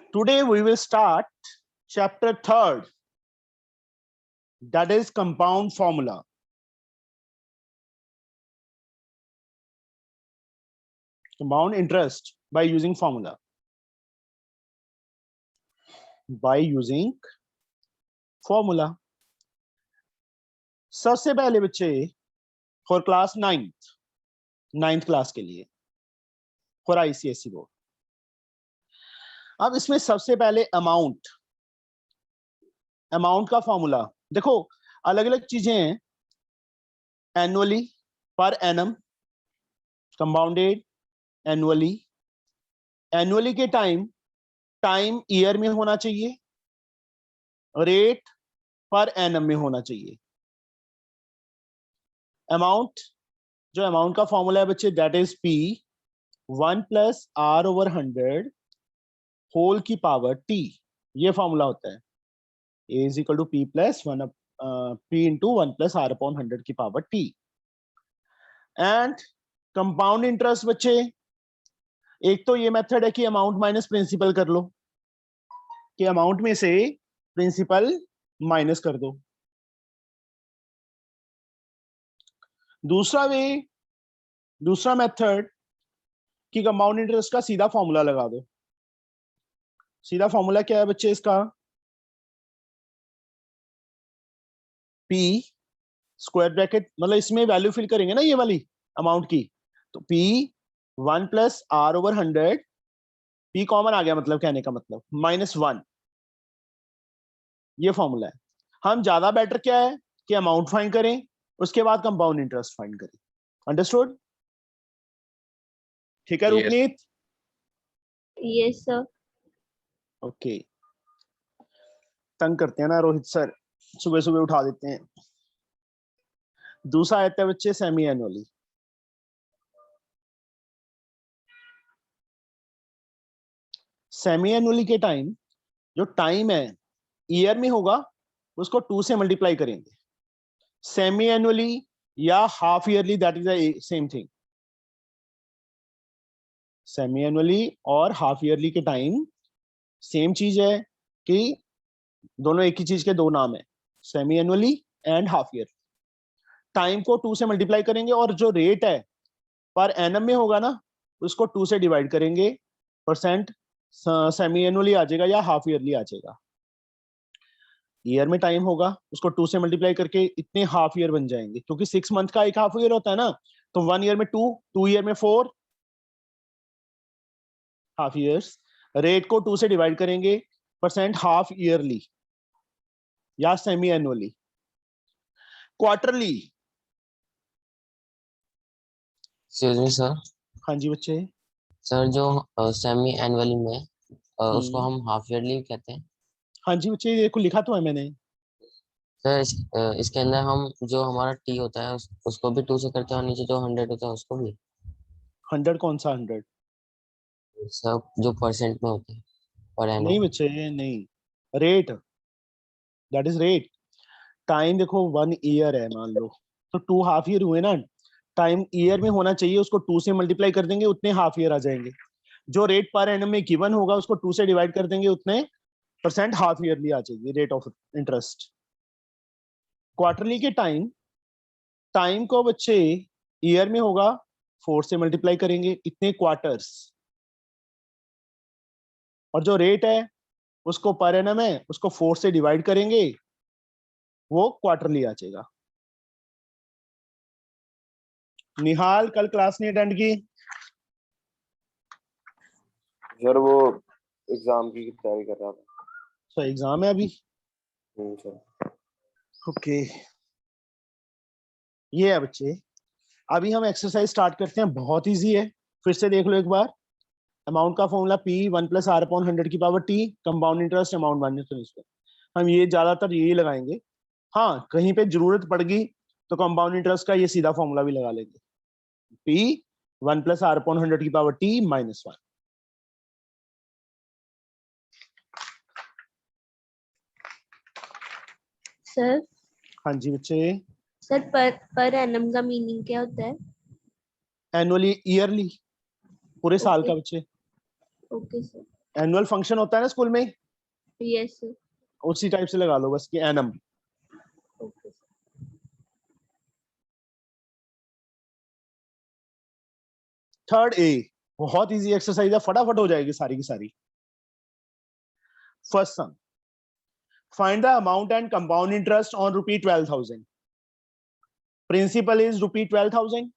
Today we will start chapter 3rd, that is compound formula. Compound interest by using formula. By using formula. सबसे पहले बच्चे for class 9th class के लिए for ICSE board. अब इसमें सबसे पहले अमाउंट का फॉर्मूला देखो, अलग अलग चीजें हैं। Annually, per annum, compounded, annually. Annually के टाइम ईयर में होना चाहिए, रेट पर एनम में होना चाहिए। अमाउंट, जो अमाउंट का फॉर्मूला है बच्चे, that is P 1 + R/100 whole की पावर T। ये फॉर्मूला होता है A = P + 1 P × 1 + R/100 की power T। And compound interest बच्चे, एक तो ये मेथड है कि अमाउंट माइनस प्रिंसिपल कर लो, कि अमाउंट में से प्रिंसिपल माइनस कर दो। दूसरा मेथड कि कंपाउंड इंटरेस्ट का सीधा फॉर्मूला लगा दो। सीधा फॉर्मूला क्या है बच्चे इसका? P स्क्वायर ब्रैकेट, मतलब इसमें वैल्यू फिल करेंगे ना ये वाली अमाउंट की, तो P 1 + R/100, P कॉमन आ गया, मतलब कहने का मतलब -1। ये फॉर्मूला है। हम ज्यादा बेटर क्या है कि अमाउंट फाइंड करें, उसके बाद कंपाउंड इंटरेस्ट फाइंड करें। अंडरस्टूड? ठीक है रूपनीत? Yes sir. ओके। तंग करते हैं ना रोहित सर, सुबह सुबह उठा देते हैं। दूसरा आता है बच्चे सेमी एनुअली। सेमी एनुअली के टाइम, जो टाइम है ईयर में होगा, उसको 2 से मल्टीप्लाई करेंगे। सेमी एनुअली या half yearly, that is the same thing. Semi annually और हाफ ईयरली के टाइम सेम चीज है, कि दोनों एक ही चीज के दो नाम है, semi annually and half year. Time को 2 से मल्टीप्लाई करेंगे, और जो रेट है पर एनम में होगा ना, उसको 2 से डिवाइड करेंगे, परसेंट सेमी एनुअली आ जाएगा या हाफ ईयरली आ जाएगा। ईयर में टाइम होगा, उसको 2 से मल्टीप्लाई करके इतने हाफ ईयर बन जाएंगे, क्योंकि 6 मंथ का एक हाफ ईयर होता है ना, तो 1 ईयर में 2 ईयर में 4 हाफ ईयर्स। रेट को 2 से डिवाइड करेंगे, परसेंट हाफ ईयरली या सेमी एनुअली। Quarterly, sir. हाँ जी बच्चे। सर जो सेमी एनुअली में उसको हम हाफ ईयरली कहते हैं। हाँ जी बच्चे, ये को लिखा तो है मैंने। सर इसके अंदर हम जो हमारा टी होता है उसको भी 2 से करते हैं, और नीचे जो 100 होता है उसको भी। 100 कौन सा 100? सब जो परसेंट में होते हैं पर एनम। नहीं बच्चे, नहीं, rate, that is rate. Time देखो 1 ईयर है मान लो, तो 2 हाफ ईयर हुए ना। टाइम ईयर में होना चाहिए, उसको 2 से मल्टीप्लाई कर देंगे, उतने हाफ ईयर आ जाएंगे। जो रेट पर एनम में गिवन होगा, उसको 2 से डिवाइड कर देंगे, उतने परसेंट हाफ ईयरली आ जाएगी रेट ऑफ इंटरेस्ट। क्वार्टरली के टाइम को बच्चे ईयर में होगा, 4 से मल्टीप्लाई करेंगे, इतने क्वार्टर्स। और जो रेट है उसको पर एनम है, उसको 4 से डिवाइड करेंगे, वो क्वार्टरली आ जाएगा। निहाल कल क्लास नहीं अटेंड की? सर वो एग्जाम की तैयारी कर रहा था। तो एग्जाम है अभी? Sir okay. ये है बच्चे, अभी हम एक्सरसाइज स्टार्ट करते हैं। बहुत इजी है, फिर से देख लो एक बार। अमाउंट का फॉर्मूला P 1 + R/100 की power T, compound interest amount minus principal. हम ये ज्यादातर यही लगाएंगे। हाँ, कहीं पे जरूरत पड़गी तो कंपाउंड इंटरेस्ट का ये सीधा फॉर्मूला भी लगा लेंगे, P 1 + R/100 की पावर T -1। सर। हाँ जी बच्चे। सर पर एनम का मीनिंग क्या होता है? एनुअली, ईयरली, पूरे साल का बच्चे। Okay sir. एनुअल फंक्शन होता है ना स्कूल में, यस सर। उसी टाइप से लगा लो बस कि एनम। ओके। थर्ड ए, बहुत इजी एक्सरसाइज है, फटाफट हो जाएगी सारी की सारी। First sum, find the amount and compound interest on rupee 12,000। Principal is rupee 12,000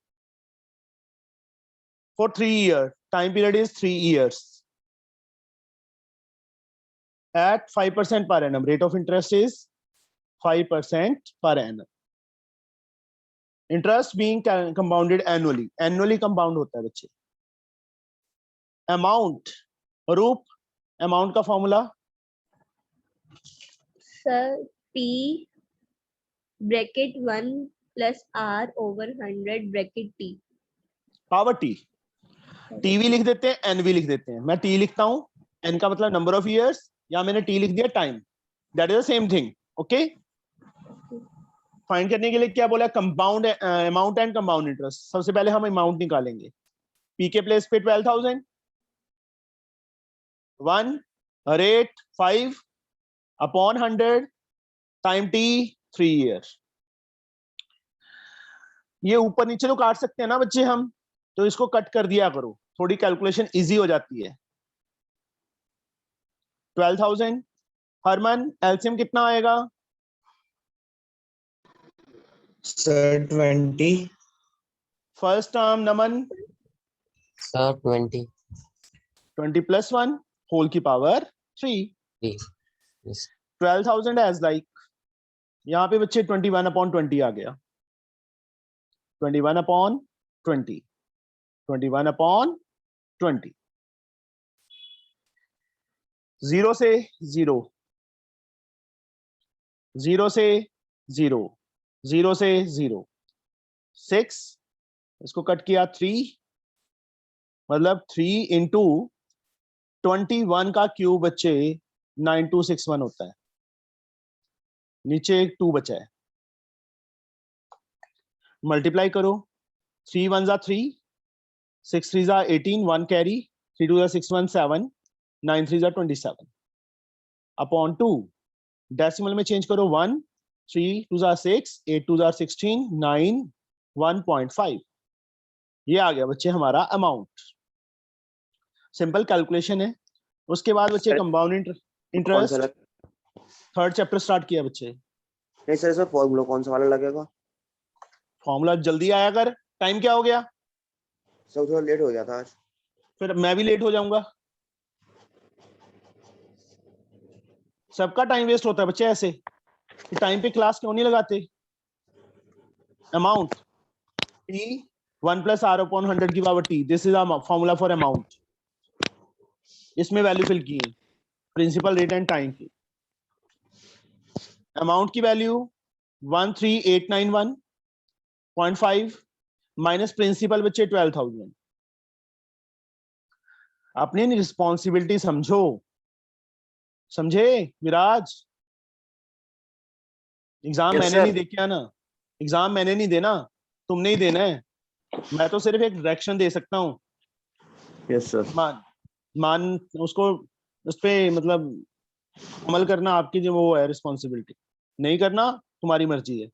for 3 years. Time period is 3 years. At 5% per annum. Rate of interest is 5% per annum. Interest being compounded annually. Annually compound होता है बच्चे. Amount. रूप, amount का formula sir P bracket 1 plus R over 100 bracket T। Power T. T भी लिख देते हैं, N भी लिख देते हैं। मैं T लिखता हूँ, N का मतलब नंबर ऑफ ईयर्स, या मैंने T लिख दिया time. That is the same thing. Okay, find करने के लिए क्या बोला? Compound amount and compound interest. सबसे पहले हम अमाउंट निकालेंगे। P के प्लेस पे 12,000, 1 rate 5 upon 100 time T 3 year. ये ऊपर नीचे तो काट सकते हैं ना बच्चे हम, तो इसको कट कर दिया करो, थोड़ी कैलकुलेशन इजी हो जाती है। 12,000 हरमन एलसीएम कितना आएगा? सर 20। फर्स्ट टर्म नमन सर 20। 20 प्लस 1 होल की पावर 3। Yes. 12,000 एज लाइक, यहाँ पे बच्चे 21 अपॉन 20 आ गया। 21 अपॉन 20, 21 अपॉन 20। 0 से 0, 0 से 0, 0 से 0, 6, इसको कट किया 3, मतलब 3 इंटू 21 का क्यूब बच्चे 9261 होता है। नीचे एक 2 बचा है, मल्टीप्लाई करो। 3 1 जा 3, 6 3 जा 18, 1 कैरी, 3 2 जा 6 1 7, 9 3 जा 27 अपॉन 2। डेसिमल में चेंज करो 1, 3 2 जा 6, 8 2 जा 16, 9 1.5। ये आ गया बच्चे हमारा अमाउंट। सिंपल कैलकुलेशन है। उसके बाद बच्चे compound interest, third chapter start किया बच्चे। नहीं सर, इसमें फॉर्मूला कौन सा वाला लगेगा? फॉर्मूला जल्दी आया कर। टाइम क्या हो गया? सर थोड़ा लेट हो गया था आज। फिर मैं भी लेट हो जाऊंगा। सबका टाइम वेस्ट होता है बच्चे ऐसे। टाइम पे क्लास क्यों नहीं लगाते? Amount T 1 plus R upon 100 की power T, this is a formula for amount. इसमें वैल्यू फिल की है, प्रिंसिपल रेट एंड टाइम की। अमाउंट की वैल्यू 13,891.5 माइनस प्रिंसिपल बच्चे 12,000। अपनी रिस्पॉन्सिबिलिटी समझो, समझे विराज? एग्जाम मैंने नहीं दे के आना, एग्जाम मैंने नहीं देना, तुमने ही देना है। मैं तो सिर्फ एक डायरेक्शन दे सकता हूँ। Yes sir. मान उसको, उस पे मतलब अमल करना आपकी जो वो है रिस्पॉन्सिबिलिटी, नहीं करना तुम्हारी मर्जी है।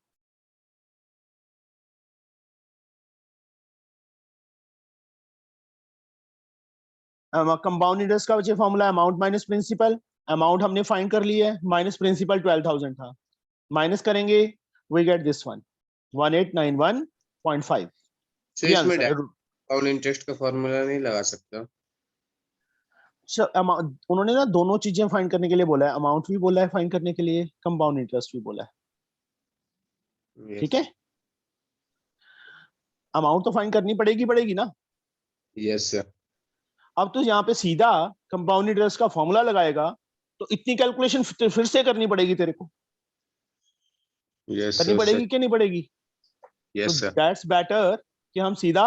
कंपाउंड इंटरेस्ट का बच्चे formula amount minus principal. Amount हमने फाइंड कर लिया है, माइनस प्रिंसिपल 12,000 था, माइनस करेंगे वी गेट दिस वन 1891.5। ये आंसर है। कंपाउंड इंटरेस्ट का फॉर्मूला नहीं लगा सकता? उन्होंने ना दोनों चीजें फाइंड करने के लिए बोला है, अमाउंट भी बोला है फाइंड करने के लिए, कंपाउंड इंटरेस्ट भी बोला है। ठीक है, अमाउंट तो फाइंड करनी पड़ेगी ना। Yes sir. अब तो यहाँ पे सीधा कंपाउंड इंटरेस्ट का फॉर्मूला लगाएगा, तो इतनी कैलकुलेशन फिर से करनी पड़ेगी तेरे को। यस करनी पड़ेगी कि नहीं पड़ेगी? Yes sir. दैट्स बेटर कि हम सीधा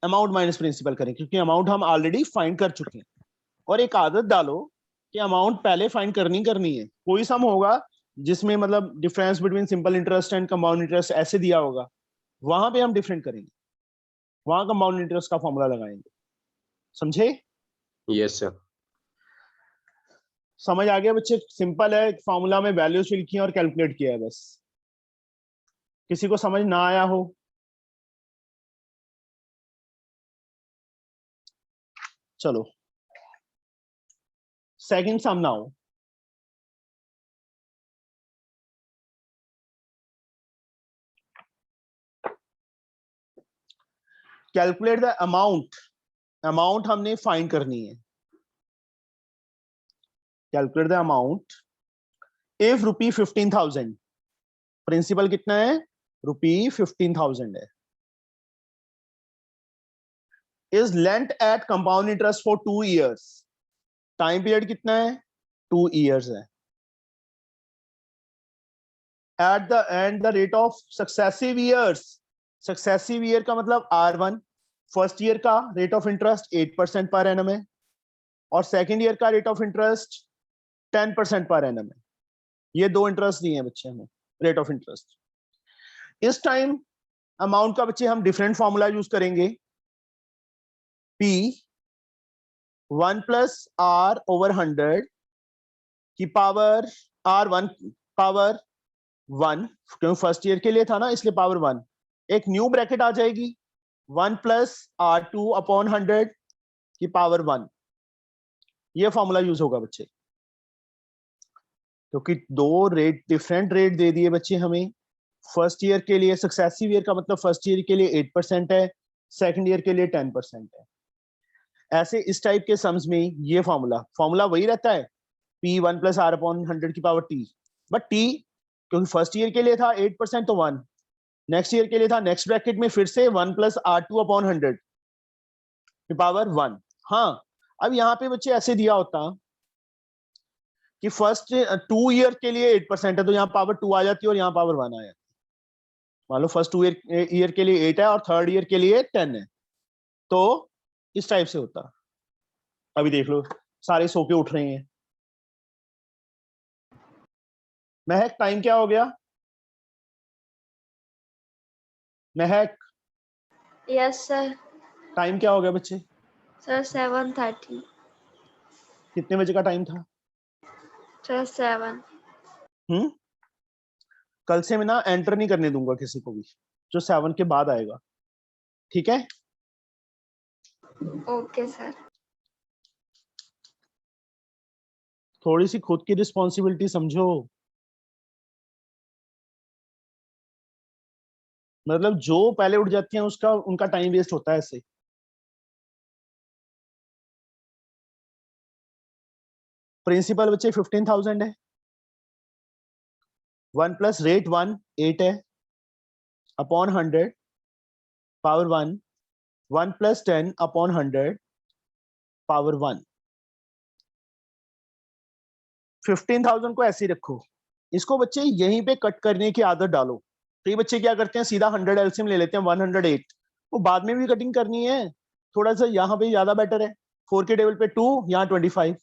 अमाउंट माइनस प्रिंसिपल करें, क्योंकि अमाउंट हम ऑलरेडी फाइंड कर चुके हैं। और एक आदत डालो कि अमाउंट पहले फाइंड करनी है। कोई सम होगा जिसमें मतलब difference between simple interest and compound interest ऐसे दिया होगा, वहां पे हम डिफरेंट करेंगे, वहां कंपाउंड इंटरेस्ट का फॉर्मूला लगाएंगे। समझे? Yes sir. समझ आ गया बच्चे? सिंपल है, फॉर्मूला में वैल्यूज फिल किया और कैलकुलेट किया है बस। किसी को समझ ना आया हो? चलो second sum now. Calculate the amount हमने फाइंड करनी है। Calculate the amount if rupee 15,000, principal कितना है? रुपी 15,000 है। Is lent at compound interest for 2 years, time period कितना है? 2 years है। At the end the rate of successive years, successive year का मतलब R1, फर्स्ट ईयर का रेट ऑफ इंटरेस्ट 8% पर एनम है और सेकेंड ईयर का रेट ऑफ इंटरेस्ट 10% पर एनम है। ये दो इंटरेस्ट दिए हैं बच्चे हमें, रेट ऑफ इंटरेस्ट। इस टाइम अमाउंट का बच्चे हम डिफरेंट फॉर्मूला यूज करेंगे। P 1 + R/100 की पावर R1 पावर 1, क्योंकि फर्स्ट ईयर के लिए था ना इसलिए पावर 1। एक न्यू ब्रैकेट आ जाएगी 1 + R2/100 की पावर 1। ये फॉर्मूला यूज होगा बच्चे, क्योंकि दो रेट डिफरेंट रेट दे दिए बच्चे हमें। फर्स्ट ईयर के लिए सक्सेसिव ईयर का मतलब फर्स्ट ईयर के लिए 8% है, सेकंड ईयर के लिए 10% है। ऐसे इस टाइप के सम्स में ये फॉर्मूला वही रहता है, P 1 + R/100 की पावर T। बट T क्योंकि फर्स्ट ईयर के लिए था 8% तो 1, नेक्स्ट ईयर के लिए था नेक्स्ट ब्रैकेट में फिर से 1 + R2/100 की पावर 1। हाँ, अब यहाँ पे बच्चे ऐसे दिया होता कि फर्स्ट 2 ईयर के लिए 8% है तो यहाँ पावर 2 आ जाती है और यहाँ पावर 1 आ जाती है। मान लो फर्स्ट 2 ईयर के लिए 8 है और थर्ड ईयर के लिए 10 है, तो इस टाइप से होता। अभी देख लो सारे सो के उठ रहे हैं। महक टाइम क्या हो गया? महक यस सर। टाइम क्या हो गया बच्चे? सर 7:30। कितने बजे का टाइम था? सर 7। कल से मैं ना एंटर नहीं करने दूंगा किसी को भी जो 7 के बाद आएगा, ठीक है? Okay sir. थोड़ी सी खुद की रिस्पॉन्सिबिलिटी समझो। मतलब जो पहले उठ जाती हैं उसका उनका टाइम वेस्ट होता है ऐसे। प्रिंसिपल बच्चे 15,000 है, 1 + रेट 1 8 है अपॉन 100 पावर 1, 1 + 10/100 पावर 1। 15,000 को ऐसे ही रखो, इसको बच्चे यहीं पे कट करने की आदत डालो। तो ये बच्चे क्या करते हैं, सीधा 100 एलसीएम ले लेते हैं 108। वो बाद में भी कटिंग करनी है, थोड़ा सा यहाँ पे ज्यादा बेटर है। 4 के टेबल पे 2, यहाँ 25,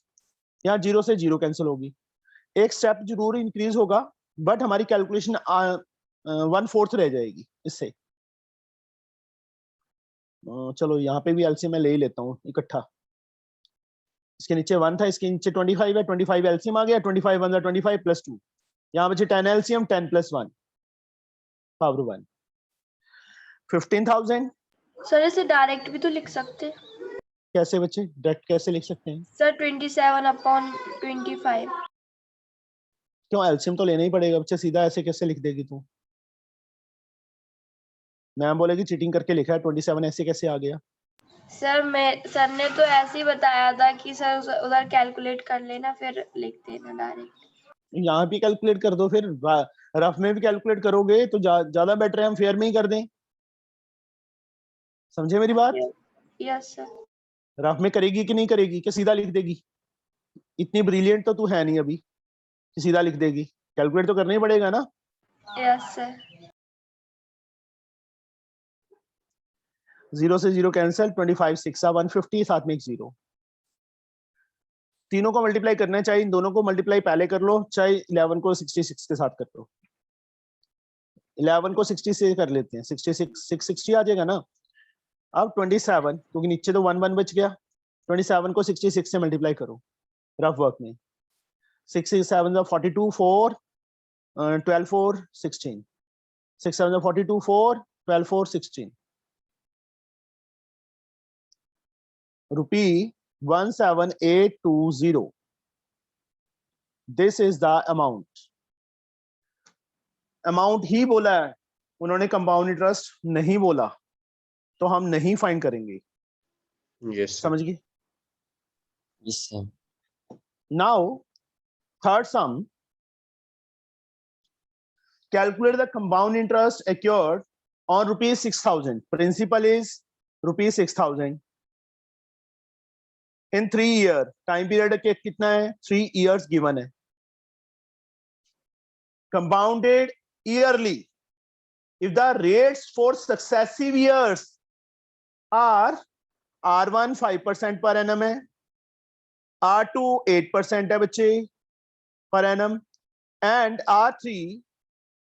यहाँ 0 से 0 कैंसिल होगी। एक स्टेप जरूर इंक्रीज होगा बट हमारी कैलकुलेशन 1/4 रह जाएगी इससे। चलो यहाँ पे भी एलसीएम मैं ले ही लेता हूँ इकट्ठा। इसके नीचे 1 था, इसके नीचे 25 है, 25 एलसीएम आ गया, 25 1 25 + 2, यहाँ बचे 10 एलसीएम, 10 + 1 पावर 1। 15,000 सर इसे डायरेक्ट भी तो लिख सकते हैं। कैसे बच्चे डायरेक्ट कैसे लिख सकते हैं? सर 27/25। क्यों, एलसीएम तो लेना ही पड़ेगा बच्चे, सीधा ऐसे कैसे लिख देगी तू? मैम बोलेगी चीटिंग करके लिखा है, 27 ऐसे कैसे आ गया? सर सर ने तो ऐसे ही बताया था कि सर उधर कैलकुलेट कर लेना फिर लिख देना डायरेक्ट। यहाँ भी कैलकुलेट कर दो, फिर रफ में भी कैलकुलेट करोगे तो ज्यादा बेटर है हम फेयर में ही कर दें। समझे मेरी बात? Yes sir. रफ में करेगी कि नहीं करेगी, कि सीधा लिख देगी? इतनी ब्रिलियंट तो तू है नहीं अभी कि सीधा लिख देगी, कैलकुलेट तो करना ही पड़ेगा ना। Yes sir. 0 से 0 कैंसिल, 25 6 150, साथ में एक 0। तीनों को मल्टीप्लाई करना है, चाहे इन दोनों को मल्टीप्लाई पहले कर लो, चाहे 11 को 66 के साथ कर लो। 11 को 60 से कर लेते हैं, 66 660 आ जाएगा ना। अब 27, क्योंकि नीचे तो 1 1 बच गया, 27 को 66 से मल्टीप्लाई करो रफ वर्क में, 6 is 7 is 42, 4, 12, 4, 16. 6 7 is 42, 4, 12, 4, 16. Rupee 17820. This is the amount. Amount ही बोला है, उन्होंने कंपाउंड इंटरेस्ट नहीं बोला, तो हम नहीं फाइंड करेंगे. Yes, sir. समझ गए? Yes, sir. Now, third sum. Calculate the compound interest accrued on rupees 6,000. Principal is rupees 6,000. In 3 year time period के कितना है? 3 years given है. Compounded yearly. If the rates for successive years are R1 5% per annum है, R2 8% है बच्चे per annum, and R3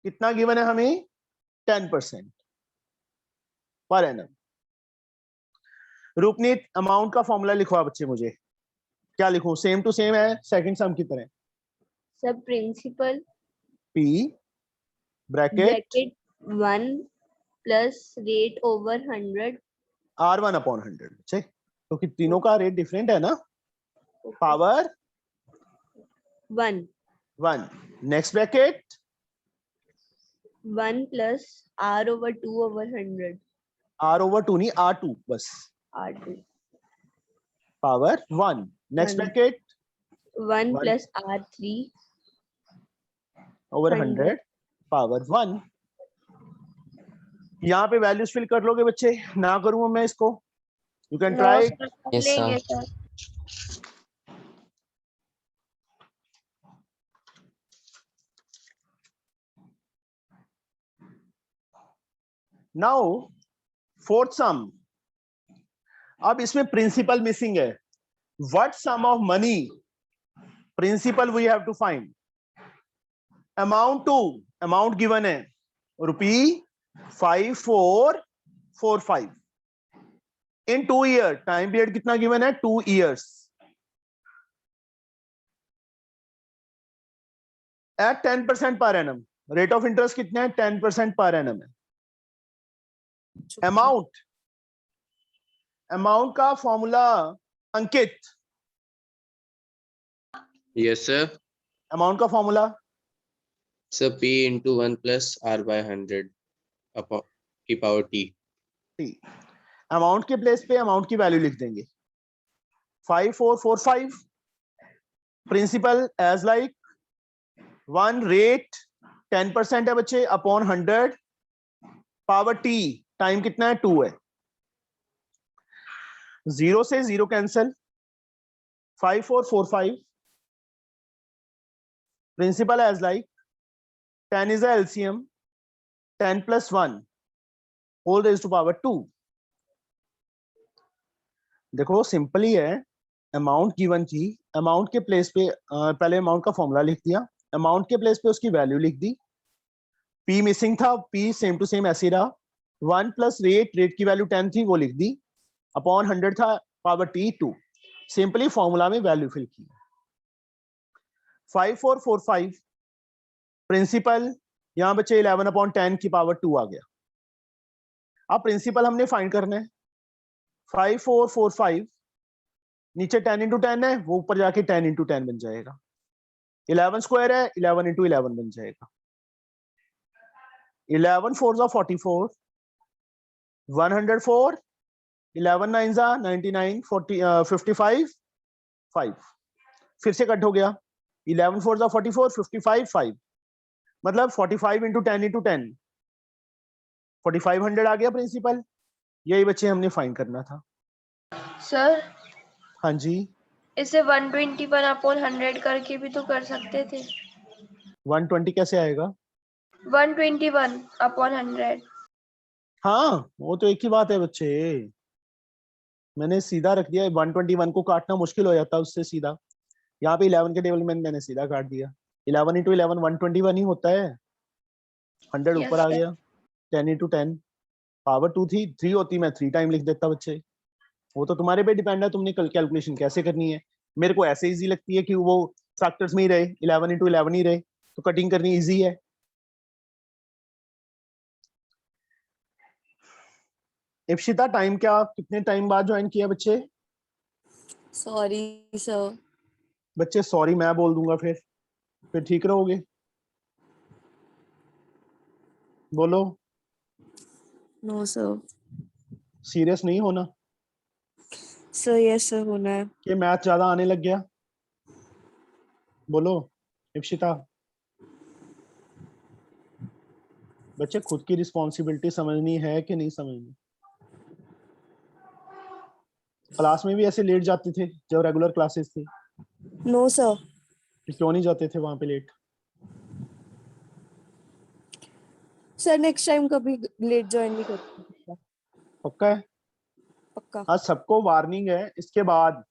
कितना given है हमें? 10% पर एनम. रूपनीत अमाउंट का फॉर्मूला लिखवा बच्चे मुझे. क्या लिखूं? सेम टू सेम है सेकंड सम की तरह. सब principal P bracket 1 plus rate over 100 R1 upon 100 बच्चे, क्योंकि तीनों का रेट डिफरेंट है ना. Power 1 1. Next bracket 1 plus R over 2 over 100 R over 2 नहीं, R2 बस. R2 power 1. Next One. Bracket 1 One. Plus R3 over 100 100 power 1. यहाँ पे वैल्यूज फिल कर लोगे बच्चे? ना करूँ मैं इसको? You can try. Yes, sir. लेंगे सर. Now fourth sum. अब इसमें प्रिंसिपल मिसिंग है. What sum of money principal we have to find. Amount given है rupee 5445. In 2 year time period कितना गिवन है? 2 years. एट 10% पर एनम. रेट ऑफ इंटरेस्ट कितना है? 10% पर एनम है. अमाउंट का फॉर्मूला अंकित. Yes, sir. अमाउंट का formula So P into 1 plus R by 100 upon की power T. अमाउंट के प्लेस पे अमाउंट की वैल्यू लिख देंगे. 5445. प्रिंसिपल एज लाइक 1 रेट 10% है बच्चे अपॉन 100 पावर टी. टाइम कितना है? 2 है. 0 से 0 cancel. 5445. Principal as like 10 is the LCM. 10 plus 1 whole raised to power 2. देखो सिंपल ही है. अमाउंट गिवन थी, अमाउंट के प्लेस पे पहले अमाउंट का फॉर्मूला लिख दिया, अमाउंट के प्लेस पे उसकी वैल्यू लिख दी. P मिसिंग था, P सेम टू सेम ऐसे रहा. 1 प्लस रेट की वैल्यू 10 थी वो लिख दी, अपॉन 100 था पावर T 2. सिंपली फॉर्मूला में वैल्यू फिल की. 5445 प्रिंसिपल यहाँ बच्चे 11 अपॉन 10 की पावर 2 आ गया. अब प्रिंसिपल हमने फाइंड करना है. 5445 नीचे 10 इंटू 10 है, वो ऊपर जाके 10 इंटू 10 बन जाएगा. 11 स्क्वायर है, 11 इंटू 11 बन जाएगा. 11 4 जा 44, 104, 11 9 जा 99, 55 5. फिर से कट हो गया. 11 4 जा 44, 55 5. मतलब 45 इंटू 10 इंटू 10 4500 आ गया प्रिंसिपल. यही बच्चे हमने फाइंड करना था. सर हाँ जी. इसे 121 अपॉन 100 करके भी तो कर सकते थे. 120 कैसे आएगा? 121 अपॉन 100. हाँ वो तो एक ही बात है बच्चे. मैंने सीधा रख दिया. 121 को काटना मुश्किल हो जाता है उससे सीधा. यहाँ पे 11 के टेबल में मैंने सीधा काट दिया. 11 इंटू 11 121 ही होता है. 100 Yes, ऊपर आ sir. गया. 10 इंटू 10 पावर 2 थी, 3 होती मैं 3 टाइम लिख देता बच्चे. वो तो तुम्हारे पे डिपेंड है, तुमने कैलकुलेशन कैसे करनी है. मेरे को ऐसे इजी लगती है कि वो फैक्टर्स में ही रहे, 11 into 11 ही रहे, तो कटिंग करनी इजी है। इप्शिता टाइम क्या, कितने टाइम बाद ज्वाइन किया बच्चे? Sorry sir. बच्चे सॉरी मैं बोल दूंगा फिर ठीक रहोगे? बोलो, नो सर। सीरियस नहीं होना सर यस सर होना है। कि मैथ ज्यादा आने लग गया। बोलो इप्शिता। बच्चे खुद की रिस्पॉन्सिबिलिटी समझनी है कि नहीं समझनी? क्लास में भी ऐसे लेट जाते थे जब रेगुलर क्लासेस थी? No sir. तो क्यों नहीं जाते थे वहां पे लेट? सर नेक्स्ट टाइम कभी लेट ज्वाइन नहीं करते। पक्का है? पक्का। आज सबको वार्निंग है, इसके बाद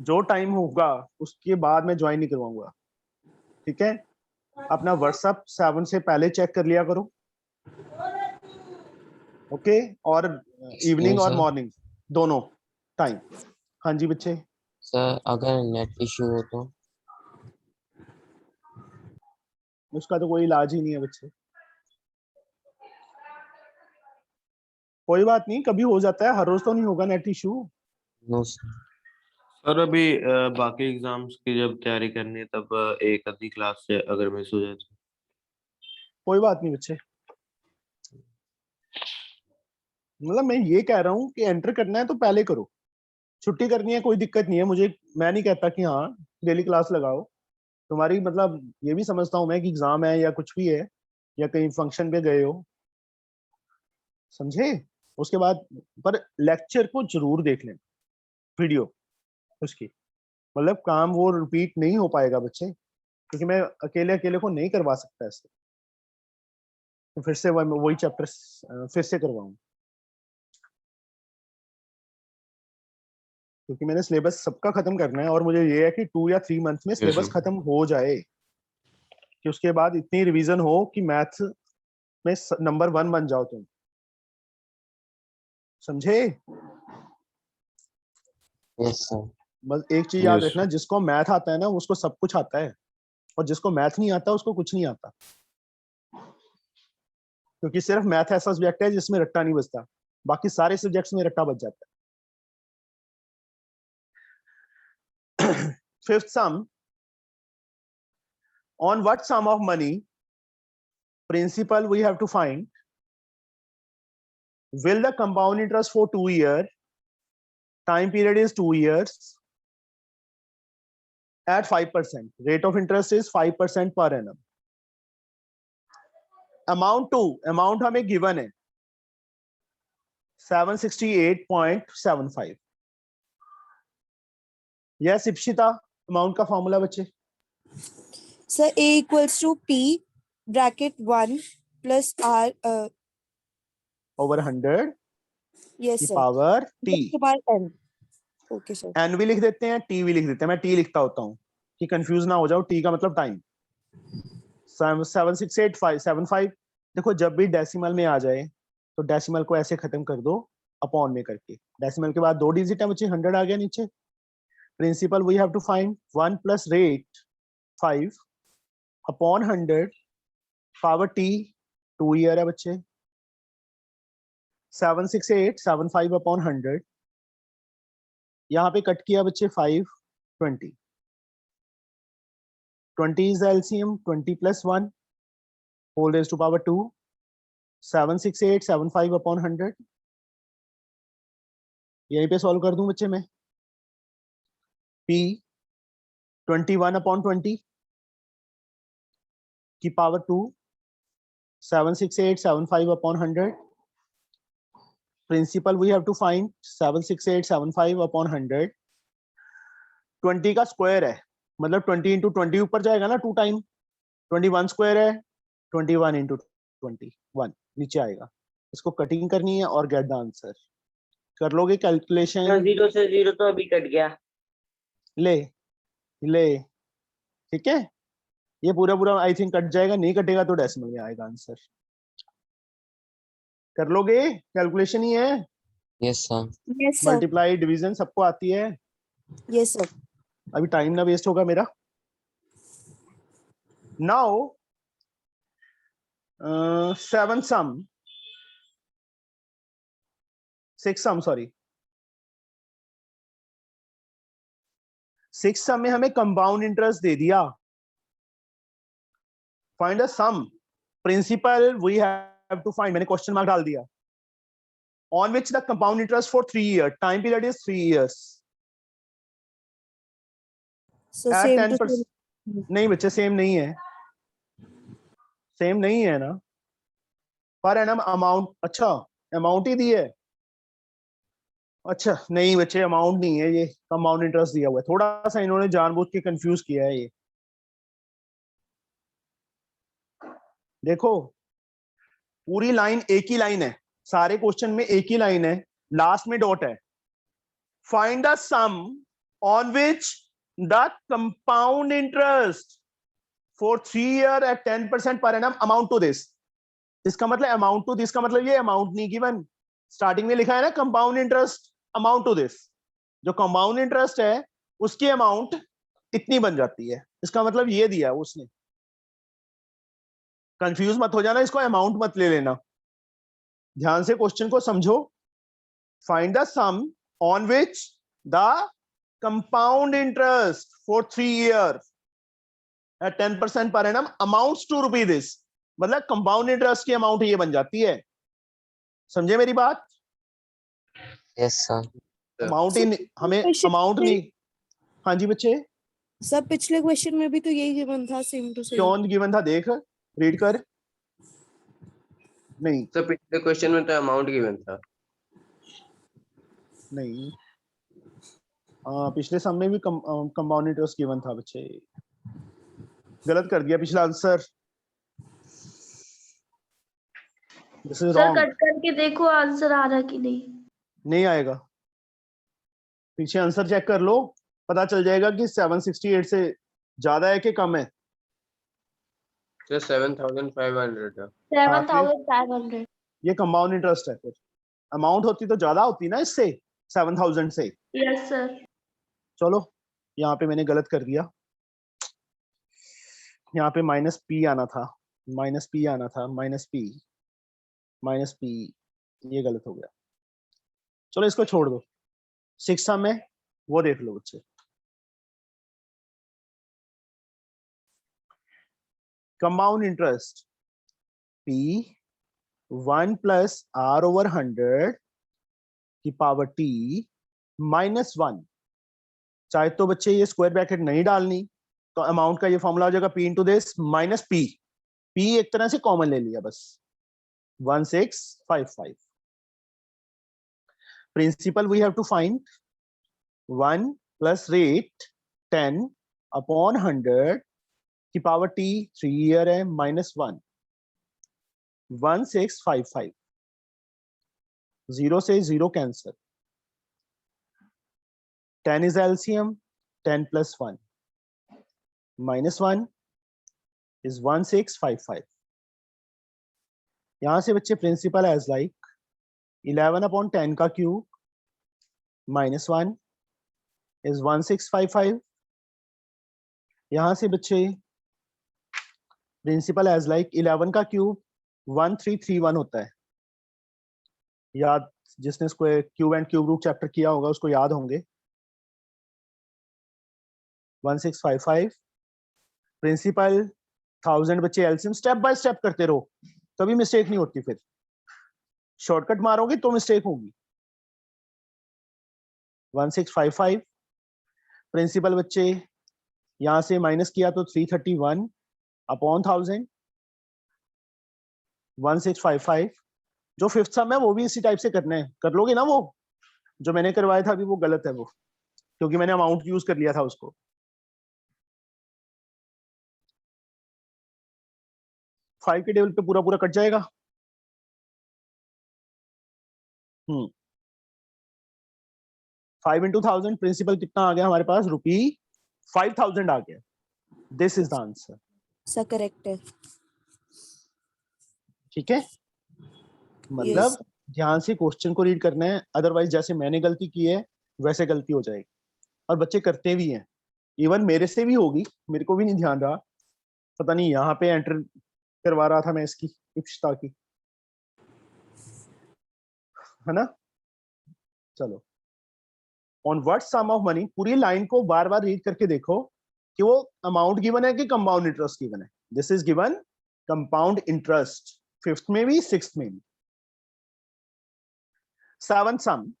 जो टाइम होगा उसके बाद मैं ज्वाइन नहीं करवाऊंगा, ठीक है? अपना व्हाट्सएप 7 से पहले चेक कर लिया करो, ओके? और इवनिंग और सर। मॉर्निंग दोनों टाइम। हाँ जी बच्चे। सर अगर नेट इशू हो तो? उसका तो कोई इलाज ही नहीं है बच्चे। कोई बात नहीं, कभी हो जाता है, हर रोज तो नहीं होगा net issue. No sir. Sir अभी बाकी एग्जाम्स की जब तैयारी करनी है तब एक आधी क्लास से अगर मिस हो जाए तो? कोई बात नहीं बच्चे, मतलब मैं ये कह रहा हूँ कि एंटर करना है तो पहले करो, छुट्टी करनी है कोई दिक्कत नहीं है मुझे। मैं नहीं कहता कि हाँ डेली क्लास लगाओ, तुम्हारी मतलब ये भी समझता हूँ मैं कि एग्जाम है या कुछ भी है या कहीं फंक्शन पे गए हो, समझे? उसके बाद पर लेक्चर को जरूर देख लें, वीडियो उसकी, मतलब काम वो रिपीट नहीं हो पाएगा बच्चे, क्योंकि मैं अकेले अकेले को नहीं करवा सकता ऐसे, तो फिर से वही चैप्टर फिर से करवाऊं, क्योंकि मैंने सिलेबस सबका खत्म करना है और मुझे ये है कि 2 या 3 मंथ में सिलेबस sir. खत्म हो जाए कि उसके बाद इतनी रिवीजन हो कि मैथ में नंबर 1 बन जाओ तुम, समझे? Yes sir. बस एक चीज याद Yes, रखना, जिसको मैथ आता है ना उसको सब कुछ आता है, और जिसको मैथ नहीं आता उसको कुछ नहीं आता, क्योंकि सिर्फ मैथ ऐसा सब्जेक्ट है जिसमें रट्टा नहीं बजता, बाकी सारे सब्जेक्ट्स में रट्टा बज जाता है। Fifth some, on what sum of money principal we have to find, will the compound interest for 2 year, time period is 2 years, at 5%, rate of interest is 5% per annum, amount हमें given है 768.75। yes Ipshita, amount का formula बच्चे? Sir A equals to P bracket 1 plus R over 100 yes की sir power t, to power n। Okay sir. n भी लिख देते हैं t भी लिख देते हैं, मैं t लिखता होता हूँ कि कंफ्यूज ना हो जाओ, t का मतलब टाइम। 768.75, देखो जब भी डेसिमल में आ जाए तो डेसिमल को ऐसे खत्म कर दो अपॉन में करके, डेसिमल के बाद 2 डिजिट है बच्चे, 100 आ गया नीचे। Principal we have to find 1 plus rate 5 upon 100 power t 2 year है बच्चे। 76875 अपॉन 100, यहाँ पे कट किया बच्चे 5 20 is the LCM, 20 plus 1 whole raised to power 2, 76875 upon 100, यहीं पे सॉल्व कर दूं बच्चे मैं। P 21 अपॉन 20 की power 2, 76875 upon 100, principal we have to find 76875 upon 100, 20 का स्क्वायर है, मतलब 20 इंटू 20 ऊपर जाएगा ना 2 टाइम, 21 स्क्वायर है, 21 इंटू 21 नीचे आएगा, इसको कटिंग करनी है और गेट द आंसर। कर लोगे कैलकुलेशन? 0 से 0 तो अभी कट गया। ले ठीक है, ये पूरा आई थिंक कट जाएगा, नहीं कटेगा तो डेसिमल में आएगा आंसर। कर लोगे? कैलकुलेशन ही है, yes sir. Yes sir. Multiply division सबको आती है। Yes sir. अभी टाइम ना वेस्ट होगा मेरा, Now, six sum, sorry. Six sum में हमें compound interest दे दिया. Find a sum. Principal we have to find. मैंने question mark डाल दिया. On which the compound interest for 3 years. Time period is 3 years. So At same to 10%. same. नहीं बच्चे same नहीं है. सेम नहीं है ना. पर एनम अमाउंट, अच्छा अमाउंट ही दी है. अच्छा नहीं बच्चे अमाउंट नहीं है, ये कंपाउंड इंटरेस्ट दिया हुआ है. थोड़ा सा इन्होंने जानबूझ के कंफ्यूज किया है ये. देखो पूरी लाइन एक ही लाइन है, सारे क्वेश्चन में एक ही लाइन है, लास्ट में डॉट है. Find the sum on which the compound interest for 3 years at 10% per annum amount to this. इसका मतलब अमाउंट टू दिस का मतलब ये अमाउंट नहीं गिवन. स्टार्टिंग में लिखा है ना compound interest amount to this. जो कंपाउंड इंटरेस्ट है उसकी अमाउंट इतनी बन जाती है. इसका मतलब ये दिया है उसने. कंफ्यूज मत हो जाना, इसको अमाउंट मत ले लेना. ध्यान से क्वेश्चन को समझो. Find the sum on which the compound interest for 3 years at 10% per annum amounts to rupee this. मतलब कंपाउंड इंटरेस्ट की अमाउंट ये बन जाती है. समझे मेरी बात? Yes sir. अमाउंट ही हमें अमाउंट नहीं. हाँ जी बच्चे, सब पिछले क्वेश्चन में भी तो यही गिवन था, सेम टू सेम. क्यों गिवन था देख, रीड कर. नहीं तो पिछले क्वेश्चन में तो अमाउंट गिवन था. नहीं, पिछले सम में भी कंपाउंड इंटरेस्ट गिवन था बच्चे. गलत कर दिया पिछला answer. This is sir wrong. Cut करके देखो आंसर आ रहा कि नहीं. नहीं आएगा. पीछे आंसर चेक कर लो, पता चल जाएगा कि 768 से ज्यादा है कि कम है. तो 7,500 है. 7,500. ये कंपाउंड इंटरेस्ट है. फिर अमाउंट होती तो ज्यादा होती ना इससे, 7,000 से. Yes sir. चलो यहाँ पे मैंने गलत कर दिया. यहाँ पे माइनस पी आना था, माइनस पी आना था, माइनस पी, ये गलत हो गया. चलो इसको छोड़ दो. 6 सम में वो देख लो बच्चे. कंपाउंड इंटरेस्ट P 1 + R/100 की पावर T -1. चाहे तो बच्चे ये स्क्वायर ब्रैकेट नहीं डालनी तो अमाउंट का ये फॉर्मूला हो जाएगा P × this minus P. P एक तरह से कॉमन ले लिया बस. 1655. Principal we have to find 1 + rate 10/100 की पावर T 3 year है -1. 1655. 0 से 0 कैंसल. 10 is LCM. 10 + 1 -1 is 1655. यहां से बच्चे प्रिंसिपल एज लाइक 11/10 का क्यूब -1 is 1655. यहां से बच्चे प्रिंसिपल एज लाइक 11 का क्यूब 1331 होता है. याद, जिसने square cube and cube root chapter किया होगा उसको याद होंगे. 1655 प्रिंसिपल 1000 बच्चे एलसीएम स्टेप बाय स्टेप करते रहो, कभी मिस्टेक नहीं होती. फिर शॉर्टकट मारोगे तो मिस्टेक होगी. 1655 प्रिंसिपल बच्चे यहां से माइनस किया तो 331/1000. 1655 जो फिफ्थ सम है वो भी इसी टाइप से करना है. कर लोगे ना? वो जो मैंने करवाया था अभी वो गलत है वो, क्योंकि मैंने अमाउंट यूज कर लिया था उसको. फाइव के टेबल पे पूरा पूरा कट जाएगा. 5 × 1000 प्रिंसिपल कितना आ गया हमारे पास? ₹5000 आ गया. This is the answer. Sir correct है. ठीक है, मतलब ध्यान से क्वेश्चन को रीड करना है, अदरवाइज जैसे मैंने गलती की है वैसे गलती हो जाएगी. और बच्चे करते भी हैं, इवन मेरे से भी होगी, मेरे को भी नहीं ध्यान रहा. पता नहीं यहाँ पे एंटर करवा रहा था मैं इसकी इफ्ता की, है ना। चलो, on what sum of money, पूरी लाइन को बार बार रीड करके देखो कि वो अमाउंट गिवन है कि कंपाउंड इंटरेस्ट गिवन है। This is given compound interest, 5th में भी 6th में भी। 7th सम,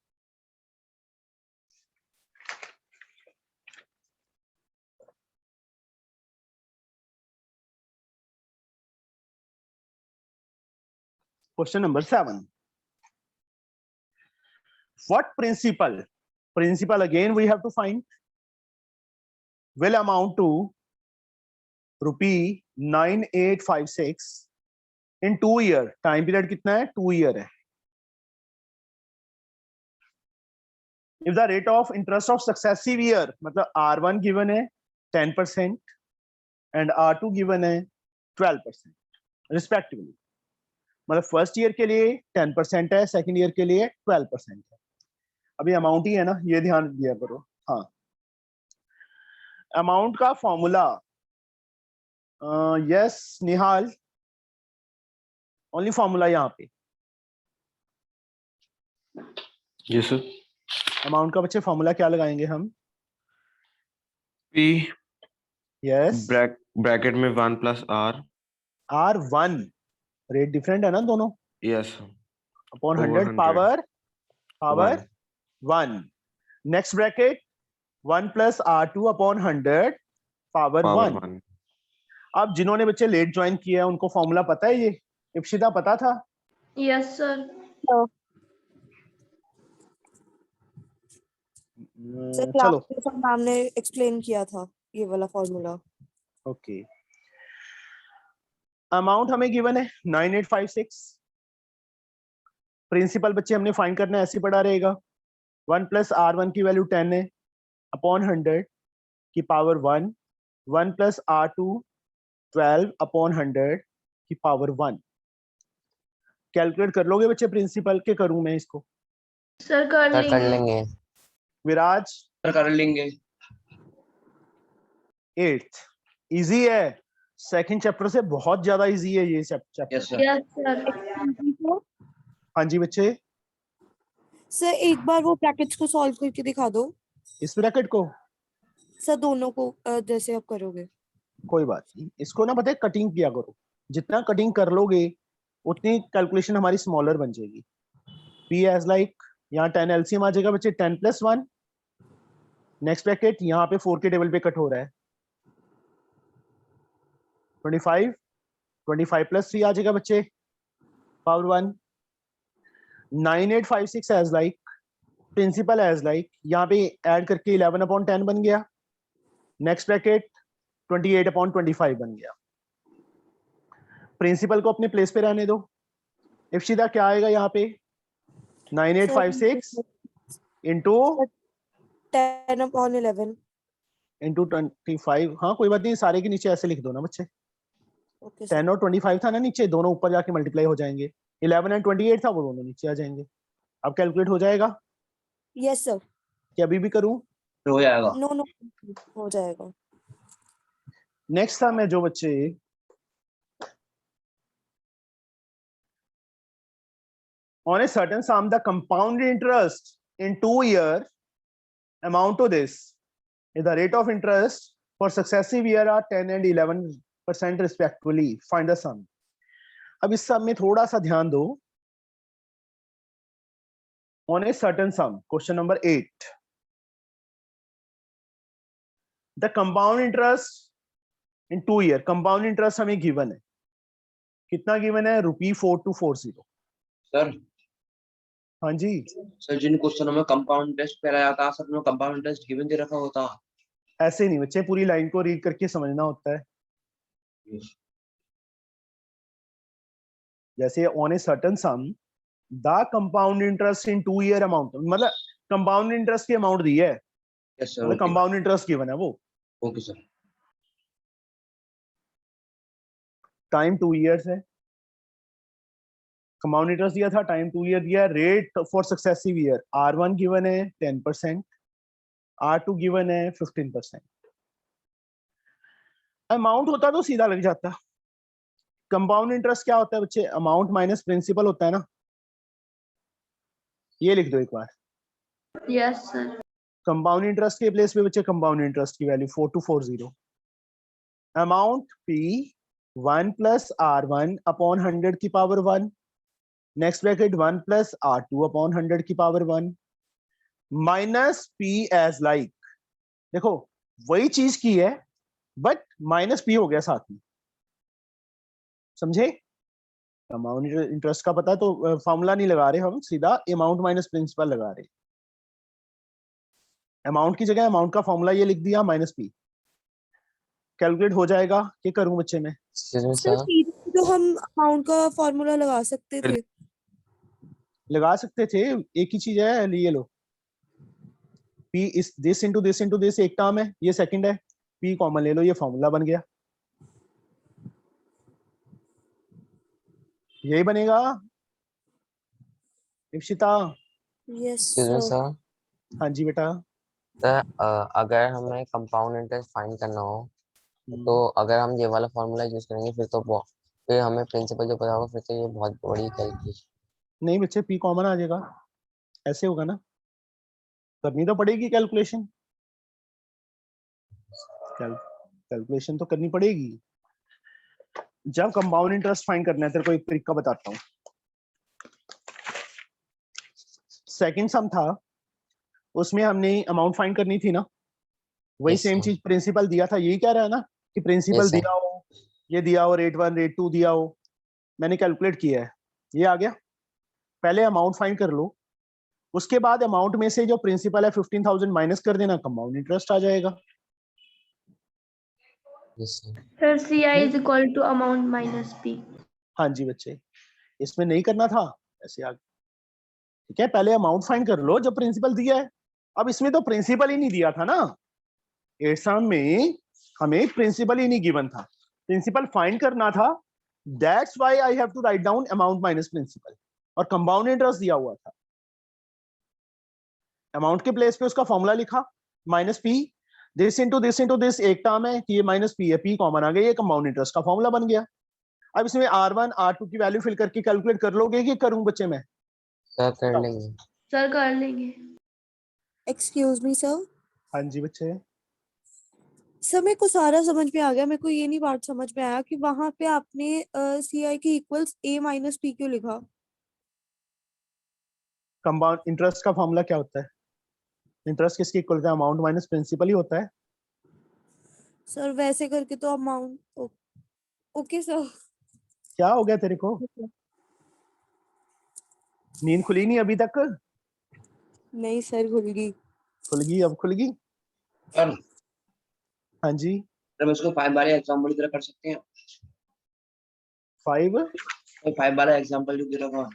question number 7, what principal again we have to find, will amount to rupee 9856 in 2 year, time period कितना है, 2 year है। if the rate of interest of successive year, मतलब R1 given है 10% and R2 given है 12% respectively, मतलब first year के लिए 10% है, सेकंड ईयर के लिए 12% है। अभी अमाउंट ही है ना, ये ध्यान दिया करो। हाँ, अमाउंट का फॉर्मूला, यस निहाल, ओनली फॉर्मूला यहाँ पे जी सर। अमाउंट का बच्चे फॉर्मूला क्या लगाएंगे हम? P यस, ब्रैकेट में 1 + R, R1, रेट डिफरेंट है ना दोनों, yes upon over 100 100 power 1, next bracket 1 + R2 upon 100 power 1। अब जिन्होंने बच्चे लेट ज्वाइन किया है उनको फॉर्मूला पता है, ये इप्शिता पता था? Yes sir. सर चलो, क्लास में मैम ने एक्सप्लेन किया था ये वाला फॉर्मूला। ओके। अमाउंट हमें गिवन है 9856, प्रिंसिपल बच्चे हमने फाइंड करना है, ऐसे पड़ा रहेगा 1 + R1 की वैल्यू 10 है अपॉन 100 की पावर 1, 1 + R2 12 अपॉन 100 की पावर 1। कैलकुलेट कर लोगे बच्चे प्रिंसिपल के? करूं मैं इसको? सर कर सर कर लेंगे। लेंगे। विराज सर कर लेंगे। 8th इजी है, सेकंड चैप्टर से बहुत ज्यादा इजी है ये chapter. Yes sir. Yes sir. हाँ जी बच्चे, सर एक बार वो ब्रैकेट्स को सॉल्व करके दिखा दो इस ब्रैकेट को सर, दोनों को जैसे आप करोगे। कोई बात नहीं, इसको ना पता है कटिंग किया करो, जितना कटिंग कर लोगे उतनी कैलकुलेशन हमारी स्मॉलर बन जाएगी। P एज लाइक, यहाँ 10 एलसीएम आ जाएगा बच्चे, 10 + 1, नेक्स्ट ब्रैकेट यहाँ पे 4 के टेबल पे कट हो रहा है 25, 25 + 3 आ जाएगा बच्चे power 1, 9856 as like, principal as like, यहाँ पे ऐड करके 11/10 बन गया, नेक्स्ट ब्रैकेट 28/25 बन गया। प्रिंसिपल को अपने प्लेस पे रहने दो। इफ्शिदा क्या आएगा यहाँ पे? 9856 इंटू 10/11। इंटू 25। हाँ कोई बात नहीं, सारे के नीचे ऐसे लिख दो ना बच्चे, ओके सर। 10 और 25 था ना नीचे, दोनों ऊपर जाके मल्टीप्लाई हो जाएंगे, 11 और 28 था वो दोनों नीचे आ जाएंगे। अब कैलकुलेट हो जाएगा यस सर। कि अभी भी करूं? हो जाएगा। नो नो, हो जाएगा। नेक्स्ट था मैं जो बच्चे on a certain sum the compound interest in 2 years amount to this, if the rate of interest for successive year are 10 and 11% respectively, find the sum। अब इस सम में थोड़ा सा ध्यान दो। on a certain sum, question number 8, the compound interest in 2 year, compound interest हमें given है, कितना given है? ₹4240। सर हाँ जी, सर जिन क्वेश्चनों में कंपाउंड इंटरेस्ट पहला आता है, सर में कंपाउंड इंटरेस्ट गिवन दे रखा होता। ऐसे नहीं बच्चे, पूरी लाइन को रीड करके समझना होता है। जैसे on a certain sum the compound interest in 2 year amount, मतलब कंपाउंड इंटरेस्ट की अमाउंट दी है, यस सर। मतलब कंपाउंड इंटरेस्ट गिवन है वो, ओके सर। टाइम 2 years है, कंपाउंड इंटरेस्ट दिया था, टाइम 2 year दिया, rate for successive year R1 given है 10%, R2 गिवन है 15%। अमाउंट होता तो सीधा लग जाता। कंपाउंड इंटरेस्ट क्या होता है बच्चे? अमाउंट माइनस प्रिंसिपल होता है ना। ये लिख दो एक बार। Yes sir. कंपाउंड इंटरेस्ट के प्लेस पे बच्चे कंपाउंड इंटरेस्ट की value 4240। Amount P 1 plus R1 upon 100 की power 1, next bracket 1 plus R2 upon 100 की power 1 minus P as like. देखो वही चीज की है बट माइनस P हो गया साथ में, समझे? अमाउंट इंटरेस्ट का पता है तो फॉर्मूला नहीं लगा रहे हम, सीधा अमाउंट माइनस प्रिंसिपल लगा रहे। अमाउंट की जगह अमाउंट का फॉर्मूला ये लिख दिया माइनस P। कैलकुलेट हो जाएगा। क्या करूं बच्चे में? Excuse me, sir sir. सीधे तो हम अमाउंट का फॉर्मूला लगा सकते थे। लगा सकते थे, एक ही चीज है। ये लो P इस दिस इंटू दिस एक टर्म है, ये सेकंड है। P कॉमन ले लो, ये फॉर्मूला बन गया। यही बनेगा Ipsita. Yes Excuse me, sir. sir. हाँ जी बेटा। सर अगर हमें कंपाउंड इंटरेस्ट फाइंड करना हो तो अगर हम ये वाला फॉर्मूला यूज करेंगे फिर हमें प्रिंसिपल जो पता होगा फिर तो ये बहुत बड़ी कैलकुलेशन। नहीं बच्चे, P कॉमन आ जाएगा, ऐसे होगा ना। करनी तो पड़ेगी कैलकुलेशन, कैलकुलेशन तो करनी पड़ेगी। जब कंपाउंड इंटरेस्ट फाइंड करना है तेरे को एक तरीका बताता हूँ। सेकंड सम था, उसमें हमने अमाउंट फाइंड करनी थी ना, वही Yes, सेम sir. चीज प्रिंसिपल दिया था। यही कह रहा है ना कि प्रिंसिपल Yes, sir. दिया हो, ये दिया हो, रेट 1 रेट 2 दिया हो, मैंने कैलकुलेट किया है, ये आ गया। पहले अमाउंट फाइंड कर लो, उसके बाद अमाउंट में से जो प्रिंसिपल है 15,000 माइनस कर देना, कंपाउंड इंटरेस्ट आ जाएगा। Yes, sir. Sir CI is equal to amount minus P। हाँ जी बच्चे, इसमें नहीं करना था, ऐसे आगे। ठीक है, पहले अमाउंट फाइंड कर लो जब प्रिंसिपल दिया है। अब इसमें तो प्रिंसिपल ही नहीं दिया था ना, एग्जाम में हमें प्रिंसिपल ही नहीं गिवन था, प्रिंसिपल फाइंड करना था। That's why I have to write down amount minus principal, और कंपाउंड इंटरेस्ट दिया हुआ था। अमाउंट के प्लेस पे उसका फॉर्मूला लिखा minus P, this into this एक टर्म है कि ये माइनस P है, P कॉमन आ गया, ये कंपाउंड इंटरेस्ट का फॉर्मूला बन गया। अब इसमें R1 R2 की वैल्यू फिल करके कैलकुलेट कर लोगे कि करूं बच्चे में? सर कर लेंगे। सर कर लेंगे। Excuse me sir. हाँ जी बच्चे। सर मेरे को सारा समझ में आ गया, मेरे को ये नहीं बात समझ में आया कि वहां पे आपने CI के इक्वल्स A माइनस P क्यों लिखा? कंपाउंड इंटरेस्ट का फॉर्मूला क्या होता है? इंटरेस्ट किसके इक्वल होता है? अमाउंट माइनस प्रिंसिपल ही होता है। सर वैसे करके तो अमाउंट। Okay sir. क्या हो गया तेरे को? नींद खुली नहीं अभी तक? नहीं सर, भूल गई। खुल गई, अब खुल गई। सर हाँ जी। हम इसको 5 वाले एग्जांपल की तरह कर सकते हैं। 5 तो 5 वाला एग्जांपल जो दे रहा हूँ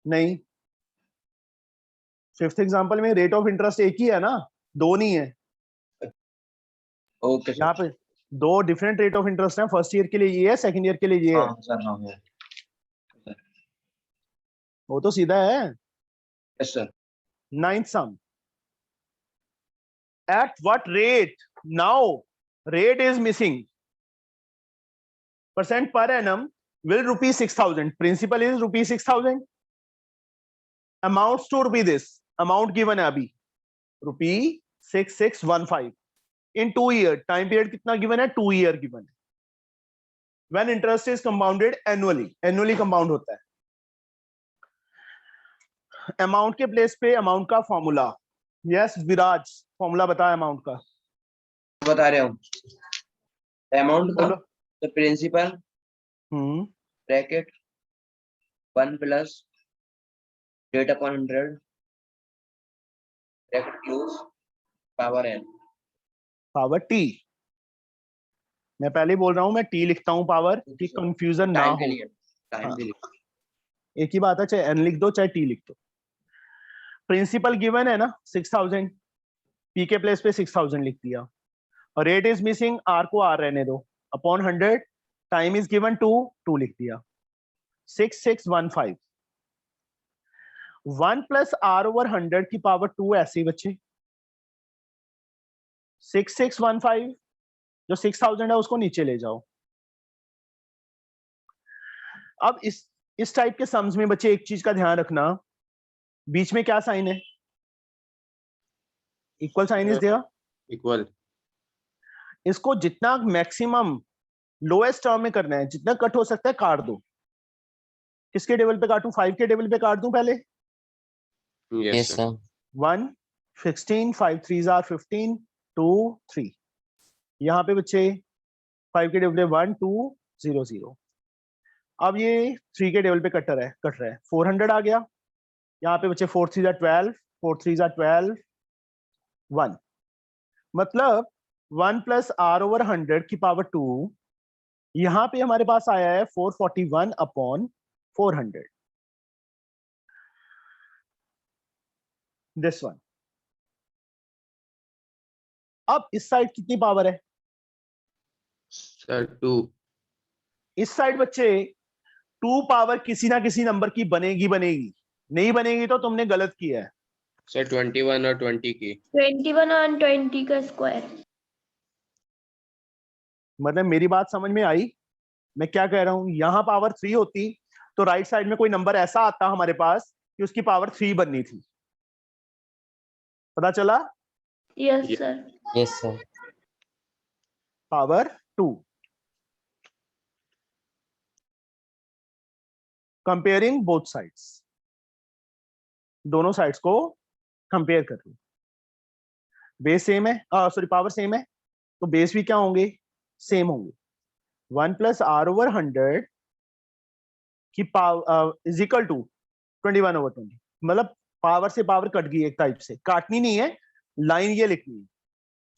नहीं, फिफ्थ एग्जांपल में रेट ऑफ इंटरेस्ट एक ही है ना, दो नहीं है। ओके यहाँ सर। पे दो डिफरेंट रेट ऑफ इंटरेस्ट है, फर्स्ट ईयर के लिए ये है, सेकंड ईयर के लिए ये है। हाँ सर, हाँ है। वो तो सीधा है। Yes sir. Ninth sum, at what rate now rate is missing percent per annum will rupees 6,000, principal is rupees 6,000, amounts to rupee this amount given है अभी rupee 6615 in 2 year time period कितना given है? 2 year given है। when interest is compounded annually compound होता है। Amount के place पे amount का फॉर्मूला। यस विराज, फॉर्मूला बता अमाउंट का। बता रहे हूँ अमाउंट का। बोलो। तो principal bracket 1 plus rate upon 100 bracket close power n। Power T, मैं पहले बोल रहा हूं मैं टी लिखता हूं पावर, कि कंफ्यूजन ना टाइम हो। के लिए, टाइम हाँ। के लिए। एक ही बात है, चाहे एन लिख दो चाहे टी लिख दो। प्रिंसिपल गिवन है ना 6,000, पी के प्लेस पे 6,000 लिख दिया, और रेट इज मिसिंग, आर को आर रहने दो, अपॉन 100, टाइम इज गिवन 2 लिख दिया, 6615। 1 प्लस आर ओवर 100 की पावर 2 ऐसे ही बच्चे, 6615 जो 6000 है उसको नीचे ले जाओ। अब इस टाइप के सम्स में बच्चे एक चीज का ध्यान रखना, बीच में क्या साइन है? Equal sign is there. Equal. इसको जितना मैक्सिमम लोएस्ट टर्म में करना है, जितना कट हो सकता है काट दो। किसके टेबल पे काटूं? 5 के टेबल पे काट दूं पहले। Yes sir 1 16 5 3s are 15 2 3। यहाँ पे बच्चे 5 के टेबल पे 1 2 0 0। अब ये 3 के टेबल पे कट रहा है 400 आ गया। यहाँ पे बच्चे 4 3s are 12 4 3s are 12 1। मतलब 1 प्लस r ओवर 100 की पावर 2, यहाँ पे हमारे पास आया है 441 अपॉन 400। This one. अब इस साइड कितनी पावर है? सर 2। इस साइड बच्चे 2 पावर किसी ना किसी नंबर की बनेगी, नहीं बनेगी तो तुमने गलत किया है। सर 21 और 20 की। 21 और 20 का स्क्वायर। मतलब मेरी बात समझ में आई? मैं क्या कह रहा हूं, यहां पावर 3 होती तो राइट साइड में कोई नंबर ऐसा आता हमारे पास कि उसकी पावर 3 बननी थी। पता चला? Yes sir. Yes sir power 2। Comparing both sides, दोनों साइड्स को कंपेयर कर लो। बेस सेम है, सॉरी पावर सेम है तो बेस भी क्या होंगे? सेम होंगे। 1 प्लस r ओवर 100 की power is equal to 21 over 20। मतलब पावर से पावर कट गई, एक टाइप से काटनी नहीं है, लाइन ये लिखनी है,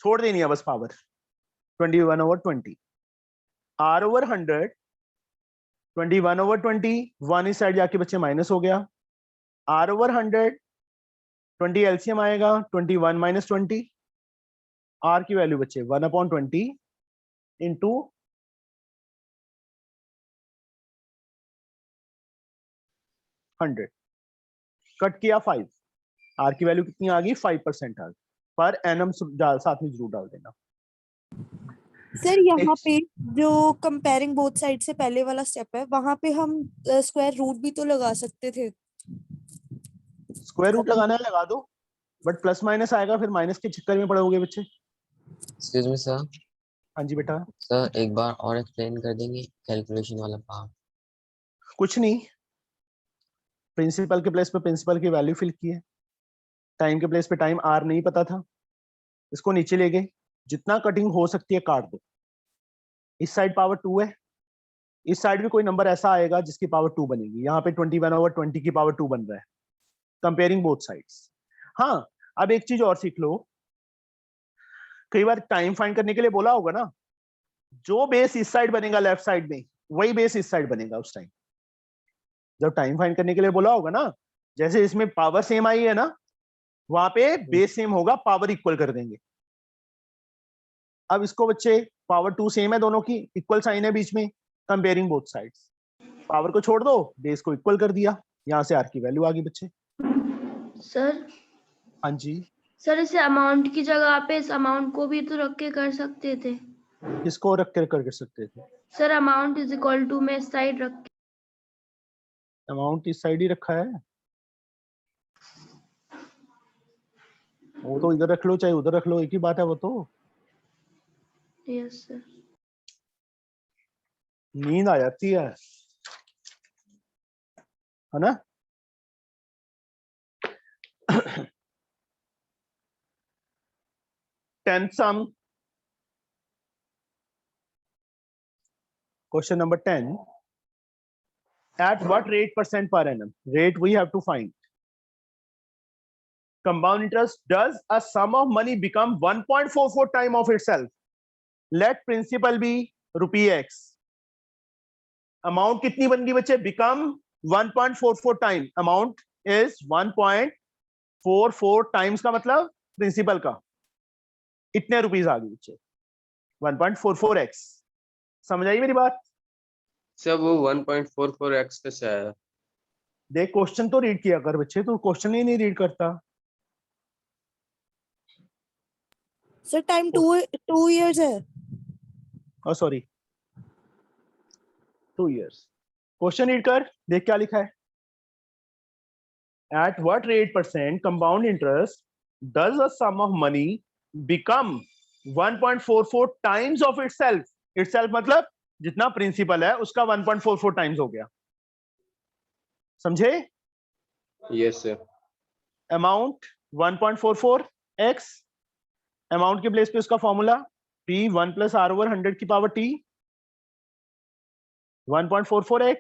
छोड़ देनी है बस power. 21 over 20 r over 100 21 over 20 1 इस साइड जाके बच्चे माइनस हो गया। r ओवर 100 20 एलसीएम आएगा 21 माइनस 20। r की वैल्यू बच्चे 1 अपॉन 20 इंटू 100 कट किया 5। r की वैल्यू कितनी आ गई? 5% आ गई। पर एनम साथ में जरूर डाल देना। सर यहाँ पे जो कंपेयरिंग बोथ साइड से पहले वाला स्टेप है, वहां पे हम स्क्वायर रूट भी तो लगा सकते थे। स्क्वायर रूट लगाना है लगा दो, बट प्लस माइनस आएगा, फिर माइनस के चक्कर में पड़ोगे बच्चे। Excuse me sir. हाँ जी बेटा। सर एक बार और एक्सप्लेन कर देंगे कैलकुलेशन वाला पार्ट? कुछ नहीं, प्रिंसिपल के प्लेस पे प्रिंसिपल की वैल्यू फिल की है, टाइम के प्लेस पे टाइम r नहीं पता था, इसको नीचे ले गए, जितना कटिंग हो सकती है काट दो। इस साइड पावर 2 है, इस साइड भी कोई नंबर ऐसा आएगा जिसकी पावर 2 बनेगी। यहाँ पे 21 ओवर 20 की पावर 2 बन रहा है। Comparing both sides. हाँ, अब एक चीज और सीख लो, कई बार टाइम फाइंड करने के लिए बोला होगा ना, जो बेस इस साइड बनेगा लेफ्ट साइड में, वही बेस इस साइड बनेगा उस टाइम। जब टाइम फाइंड करने के लिए बोला होगा ना, जैसे इसमें पावर सेम आई है ना, वहां पे बेस सेम होगा, पावर इक्वल कर देंगे। अब इसको बच्चे पावर 2 सेम है दोनों की, इक्वल साइन है बीच में, कंपेयरिंग बोथ साइड्स। पावर को छोड़ दो, बेस को इक्वल कर दिया, यहाँ से r की वैल्यू आ गई बच्चे। सर हाँ जी। सर इसे अमाउंट की जगह पे इस अमाउंट को भी तो रख के कर सकते थे। किसको रख कर सकते थे? Sir amount is equal to में इस साइड रख के। अमाउंट इस साइड ही रखा है, वो तो इधर रख लो चाहे उधर रख लो, एक ही बात है वो तो। Yes sir. नींद आ जाती है ना? Tenth sum, question number 10। At what rate % per annum? Rate we have to find. Compound interest, does a sum of money become 1.44 time of itself? Let principal be ₹x. Amount कितनी बन गई बच्चे? Become 1.44 time. Amount is 1.44 times का मतलब principal का इतने rupees आ गई बच्चे, 1.44x। समझ आई मेरी बात? सर वो 1.44x कैसे आया? देख क्वेश्चन तो रीड किया कर बच्चे, तू क्वेश्चन ही नहीं रीड करता। सर टाइम 2 years है। oh sorry 2 years। Question read कर, देख क्या लिखा है। At what rate % compound interest does a sum of money become 1.44 times of itself? Itself मतलब जितना प्रिंसिपल है उसका 1.44 टाइम्स हो गया, समझे? Yes sir. Amount 1.44x, amount के प्लेस पे उसका फॉर्मूला p 1 + r/100 की पावर t 1.44x,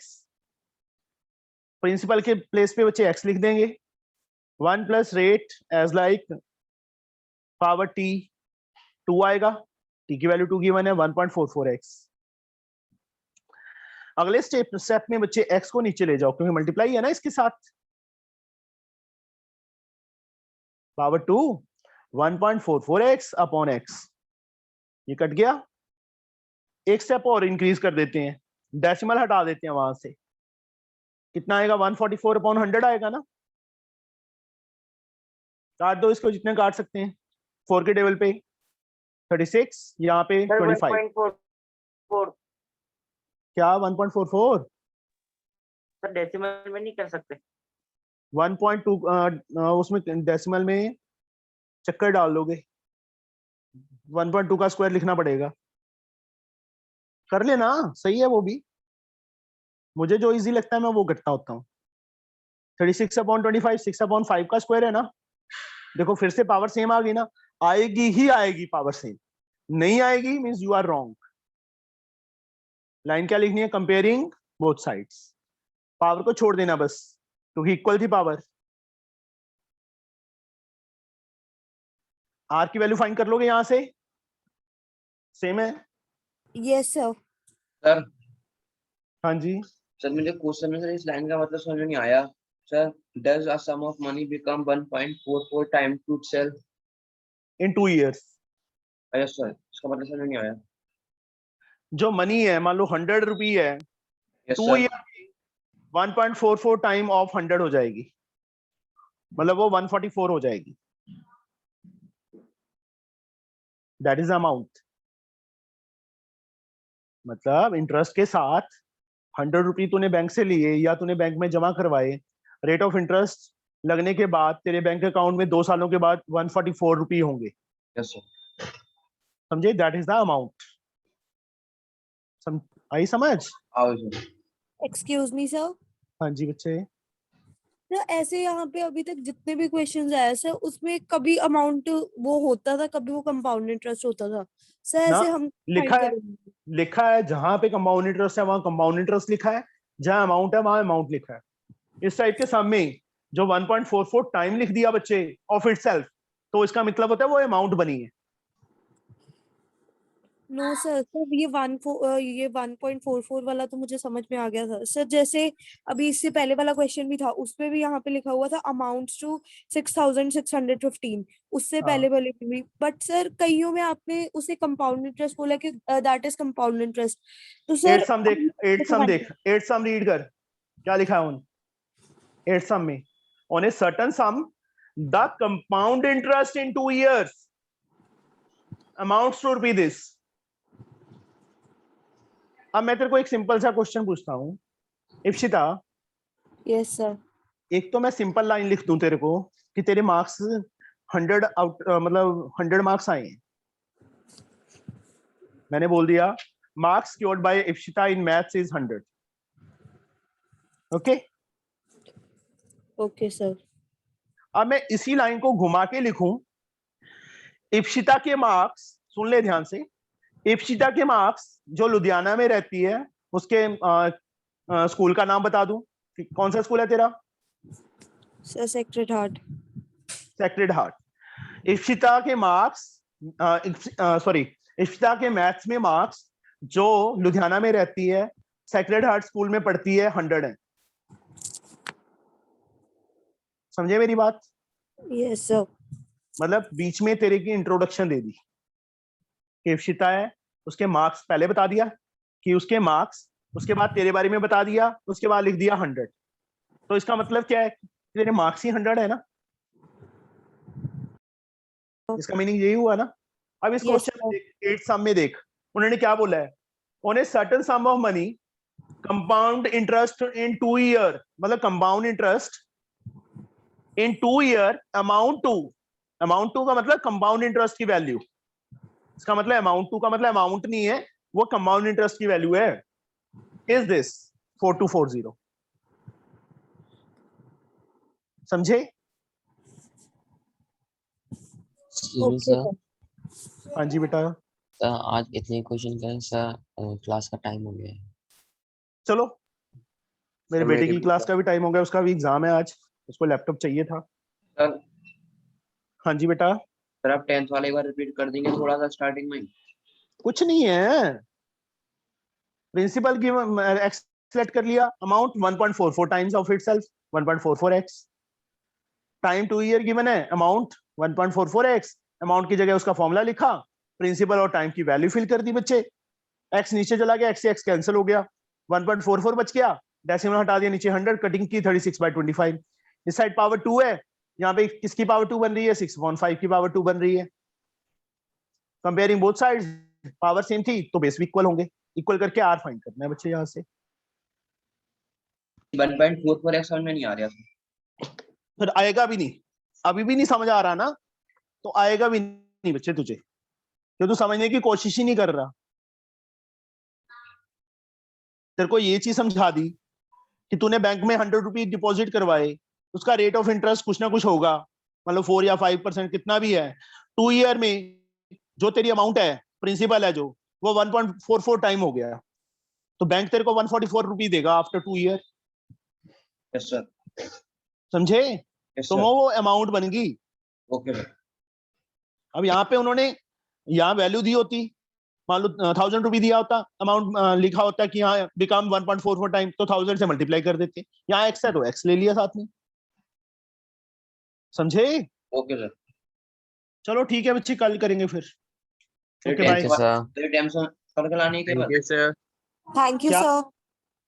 प्रिंसिपल के प्लेस पे बच्चे x लिख देंगे, 1 + rate as like power t 2 आएगा, t की वैल्यू 2 गिवन है 1.44x। अगले स्टेप में बच्चे x को नीचे ले जाओ क्योंकि मल्टीप्लाई है ना इसके साथ, पावर 2 1.44x अपॉन x, ये कट गया। एक स्टेप और इंक्रीज कर देते हैं, डेसिमल हटा देते हैं वहां से, कितना आएगा 144 अपॉन 100 आएगा ना, काट दो इसको जितने काट सकते हैं, 4 के टेबल पे 36, यहाँ पे 25, 1.44 क्या 1.44 सर डेसिमल में नहीं कर सकते। 1.2 उसमें डेसिमल में चक्कर डाल लोगे, 1.2 का स्क्वायर लिखना पड़ेगा, कर लेना, सही है वो भी, मुझे जो इजी लगता है मैं वो करता होता हूँ। 36 अपॉन 25 6 अपॉन 5 का स्क्वायर है ना, देखो फिर से पावर सेम आ गई ना, आएगी ही आएगी पावर सेम, नहीं आएगी means you are wrong. Line क्या लिखनी है, कंपेयरिंग बोथ साइड्स, पावर को छोड़ देना बस क्योंकि इक्वल थी पावर। आर की वैल्यू फाइंड कर लोगे यहां से, सेम है। Yes sir. सर हाँ जी, सर मुझे क्वेश्चन में सर इस लाइन का मतलब समझ में नहीं आया sir. Does a sum of money become 1.44 time to itself? In 2 years। अच्छा सर, इसका मतलब समझ में नहीं आया। जो मनी है मान लो 100 रुपी है, yes 2 sir. Year 1.44 time of 100 हो जाएगी, मतलब वो 144 हो जाएगी, दैट इज अमाउंट। मतलब इंटरेस्ट के साथ 100 रुपी तूने बैंक से लिए या तूने बैंक में जमा करवाए, रेट ऑफ इंटरेस्ट लगने के बाद तेरे बैंक अकाउंट में 2 सालों के बाद 144 रुपी होंगे, यस सर। समझे? That is the amount. आई समझ? आओ सर। Excuse me sir. हाँ जी बच्चे, तो ऐसे यहाँ पे अभी तक जितने भी क्वेश्चंस आए सर उसमें कभी अमाउंट वो होता था, कभी वो कंपाउंड इंटरेस्ट होता था सर, ना ऐसे हम लिखा फाइंड है, करेंगे। लिखा है जहां पे कंपाउंड इंटरेस्ट है वहां कंपाउंड इंटरेस्ट लिखा है, जहां अमाउंट है वहां अमाउंट लिखा है। इस टाइप के सामने जो 1.44 टाइम लिख दिया बच्चे ऑफ इटसेल्फ, तो इसका मतलब होता है वो अमाउंट बनी है। नो सर, सर ये 1.44 वाला तो मुझे समझ में आ गया था सर। जैसे अभी इससे पहले वाला क्वेश्चन भी था, उसमें भी यहाँ पे लिखा हुआ था अमाउंट्स टू 6,615, उससे हाँ। पहले वाले में भी। बट सर कईयों में आपने उसे कंपाउंड इंटरेस्ट बोला कि दैट इज कंपाउंड इंटरेस्ट, तो सर 8 सम देख, 8 सम देख, 8 सम रीड कर, क्या लिखा है उन 8 सम में, on a certain sum the compound interest in 2 years amounts to rupee this. अब मैं तेरे को एक सिंपल सा क्वेश्चन पूछता हूँ इप्सिता, यस सर। एक तो मैं सिंपल लाइन लिख दूं तेरे को कि तेरे मार्क्स 100 आउट मतलब 100 मार्क्स आए हैं, मैंने बोल दिया marks scored by Ipsita in maths is 100। Okay, okay sir. अब मैं इसी लाइन को घुमा के लिखूं, इप्सिता के मार्क्स, सुन ले ध्यान से, इप्सिता के मार्क्स जो लुधियाना में रहती है उसके स्कूल का नाम बता दूं, कौन सा स्कूल है तेरा? Sir sacred heart. Sacred heart. Ipsita के मार्क्स सॉरी इप्सिता के मैथ्स में मार्क्स जो लुधियाना में रहती है सेक्रेड हार्ट स्कूल में पढ़ती है 100 है, समझे मेरी बात? Yes sir. मतलब बीच में तेरे की इंट्रोडक्शन दे दी कि इप्सिता है, उसके मार्क्स पहले बता दिया कि उसके मार्क्स, उसके बाद तेरे बारे में बता दिया, उसके बाद लिख दिया 100। तो इसका मतलब क्या है, तेरे मार्क्स ही 100 है ना, इसका मीनिंग यही हुआ ना। अब इस Yes, क्वेश्चन में देख, 8 सम में देख, उन्होंने क्या बोला है, on a certain sum of money compound interest in 2 year, मतलब compound interest in 2 year amount to का मतलब कंपाउंड इंटरेस्ट की वैल्यू, इसका मतलब अमाउंट टू का मतलब अमाउंट नहीं है, वो कंपाउंड इंटरेस्ट की वैल्यू है, इज दिस 4240। समझे? Excuse me, Okay, sir. sir. हाँ जी बेटा, सर आज इतने क्वेश्चन करें सर, क्लास का टाइम हो गया है। चलो मेरे सर, बेटे मेरी की भी क्लास का भी टाइम हो गया, उसका भी एग्जाम है आज, उसको लैपटॉप चाहिए था। सर हाँ जी बेटा, सर आप 10th वाले एक बार रिपीट कर देंगे थोड़ा सा स्टार्टिंग में। कुछ नहीं है, प्रिंसिपल की एक्स सेलेक्ट कर लिया, amount 1.44 times of itself 1.44x, time 2 year given है, अमाउंट 1.44x, अमाउंट की जगह उसका फॉर्मूला लिखा, प्रिंसिपल और टाइम की वैल्यू फिल कर दी बच्चे, x नीचे चला गया, x से x कैंसिल हो गया, 1.44 बच गया, डेसिमल हटा दिया, नीचे 100, कटिंग की 36/25, इस साइड पावर 2 है, यहाँ पे किसकी पावर 2 बन रही है, 6/5 की पावर 2 बन रही है, comparing both sides, power same थी तो बेस भी इक्वल होंगे, इक्वल करके r फाइंड करना है बच्चे यहाँ से। 1.44x समझ में नहीं आ रहा था। फिर आएगा भी नहीं, अभी भी नहीं समझ आ रहा ना, तो आएगा भी नहीं बच्चे तुझे, क्यों तू समझने की कोशिश ही नहीं कर रहा। तेरे को ये चीज समझा दी कि तूने बैंक में 100 रुपीज डिपॉजिट करवाए, उसका रेट ऑफ इंटरेस्ट कुछ ना कुछ होगा, मतलब 4 या 5% कितना भी है, 2 ईयर में जो तेरी अमाउंट है, प्रिंसिपल है जो, वो 1.44 टाइम हो गया, तो बैंक तेरे को 144 रुपीज देगा आफ्टर 2 ईयर। Yes sir. समझे? यस तो सर। वो अमाउंट बन गई। Okay sir. अब यहाँ पे उन्होंने यहाँ वैल्यू दी होती, मान लो 1000 रुपी दिया होता, अमाउंट लिखा होता कि यहाँ बिकम 1.44 टाइम, तो 1000 से मल्टीप्लाई कर देते, यहाँ x है तो x ले लिया साथ में। समझे? Okay sir. चलो ठीक है बच्चे, कल करेंगे फिर। Okay Thank bye. you, sir. मेरे टाइम से कल कल आने के बाद Thank you, sir. Thank you, क्या? sir.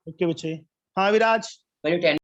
ओके बच्चे। हाँ विराज। मेरी